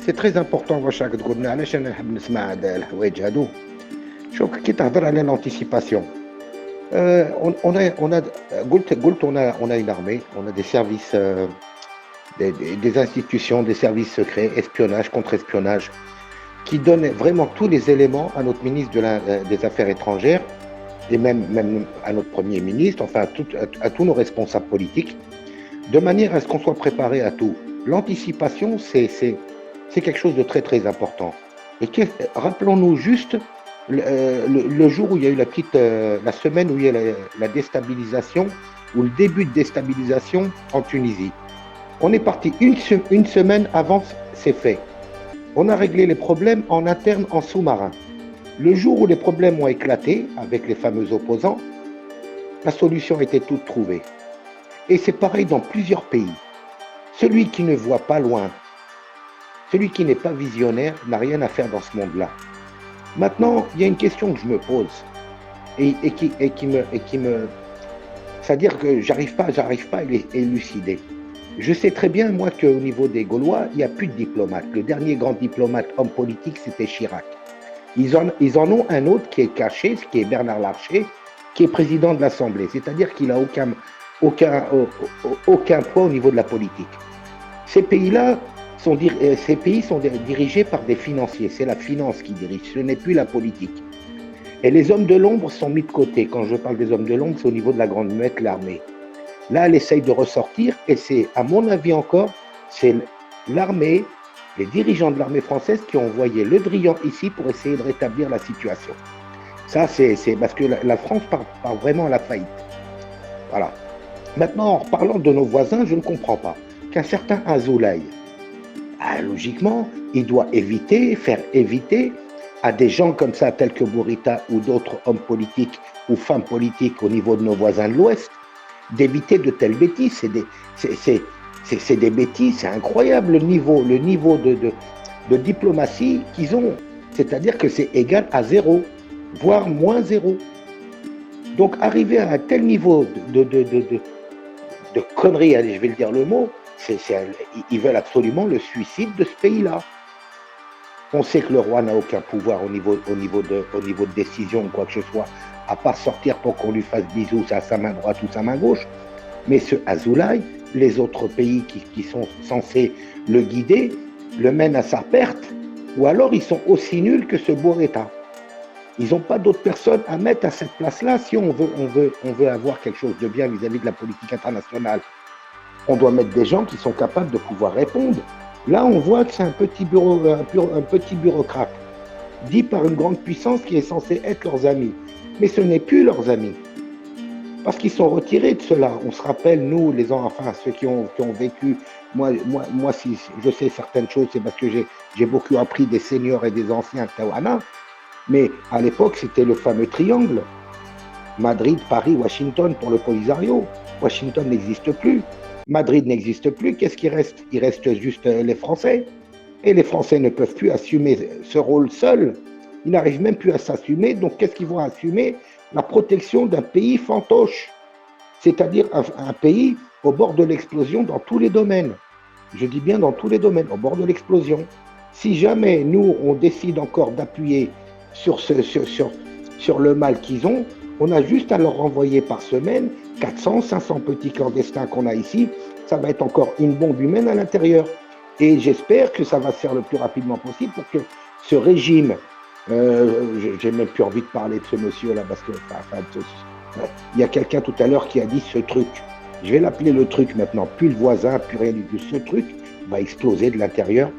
سي تري امبورطون واش راك تقول لنا علاش انا نحب نسمع هذا الحوايج هادو. شوف كي تهضر على l'anticipation, on a قلت on a une armée, on a des services, des institutions, des services secrets, espionnage, contre-espionnage, qui donnent vraiment tous les éléments à notre ministre des Affaires étrangères et même à notre Premier ministre, enfin à tous nos responsables politiques, de manière à ce qu'on soit préparé à tout. L'anticipation, c'est quelque chose de très très important. Et rappelons-nous juste le jour où il y a eu la semaine où il y a la déstabilisation, ou le début de déstabilisation en Tunisie. On est parti une semaine avant ces faits. On a réglé les problèmes en interne, en sous-marin. Le jour où les problèmes ont éclaté avec les fameux opposants, la solution était toute trouvée. Et c'est pareil dans plusieurs pays. Celui qui ne voit pas loin, celui qui n'est pas visionnaire, n'a rien à faire dans ce monde-là. Maintenant, il y a une question que je me pose et qui me, c'est-à-dire que j'arrive pas à élucider. Je sais très bien, moi, qu'au niveau des Gaulois, il n'y a plus de diplomates. Le dernier grand diplomate homme politique, c'était Chirac. Ils en ont un autre qui est caché, qui est Bernard Larcher, qui est président de l'Assemblée. C'est-à-dire qu'il n'a aucun poids au niveau de la politique. Ces pays sont dirigés par des financiers. C'est la finance qui dirige, ce n'est plus la politique. Et les hommes de l'ombre sont mis de côté. Quand je parle des hommes de l'ombre, c'est au niveau de la Grande Muette, l'armée. Là, elle essaye de ressortir et c'est, à mon avis encore, c'est l'armée, les dirigeants de l'armée française qui ont envoyé Le Drian ici pour essayer de rétablir la situation. Ça, c'est parce que la France part vraiment à la faillite. Voilà. Maintenant, en reparlant de nos voisins, je ne comprends pas qu'un certain Azoulay, logiquement, il doit faire éviter à des gens comme ça, tels que Bourita ou d'autres hommes politiques ou femmes politiques au niveau de nos voisins de l'Ouest, d'éviter de telles bêtises. C'est des bêtises, c'est incroyable le niveau de diplomatie qu'ils ont. C'est-à-dire que c'est égal à 0, voire moins 0. Donc arriver à un tel niveau de conneries, allez, je vais le dire le mot, ils veulent absolument le suicide de ce pays-là. On sait que le roi n'a aucun pouvoir au niveau de décision ou quoi que ce soit, à part sortir pour qu'on lui fasse bisous à sa main droite ou sa main gauche. Mais ce Azoulay, les autres pays qui sont censés le guider, le mènent à sa perte, ou alors ils sont aussi nuls que ce Bourita. Ils n'ont pas d'autres personnes à mettre à cette place-là si on veut avoir quelque chose de bien vis-à-vis de la politique internationale. On doit mettre des gens qui sont capables de pouvoir répondre. Là, on voit que c'est un petit bureaucrate, dit par une grande puissance qui est censée être leurs amis. Mais ce n'est plus leurs amis. Parce qu'ils sont retirés de cela. On se rappelle, nous, ceux qui ont vécu, moi, si je sais certaines choses, c'est parce que j'ai beaucoup appris des seniors et des anciens Tawana. Mais à l'époque, c'était le fameux triangle. Madrid, Paris, Washington pour le Polisario. Washington n'existe plus. Madrid n'existe plus. Qu'est-ce qui reste? Il reste juste les Français. Et les Français ne peuvent plus assumer ce rôle seul. Ils n'arrivent même plus à s'assumer. Donc, qu'est-ce qu'ils vont assumer? La protection d'un pays fantoche. C'est-à-dire un pays au bord de l'explosion dans tous les domaines. Je dis bien dans tous les domaines, au bord de l'explosion. Si jamais nous, on décide encore d'appuyer sur le mal qu'ils ont, on a juste à leur renvoyer par semaine 400, 500 petits clandestins qu'on a ici. Ça va être encore une bombe humaine à l'intérieur. Et j'espère que ça va se faire le plus rapidement possible pour que ce régime, j'ai même plus envie de parler de ce monsieur-là, parce que il y a quelqu'un tout à l'heure qui a dit ce truc. Je vais l'appeler le truc maintenant, plus le voisin, plus rien du tout. Ce truc va exploser de l'intérieur.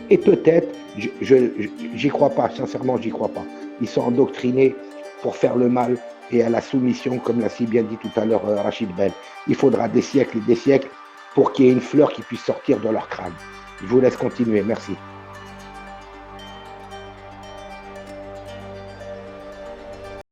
Et peut-être, j'y crois pas, sincèrement, j'y crois pas. Ils sont endoctrinés pour faire le mal et à la soumission, comme l'a si bien dit tout à l'heure Rachid Ben. Il faudra des siècles et des siècles pour qu'il y ait une fleur qui puisse sortir de leur crâne. Je vous laisse continuer, merci.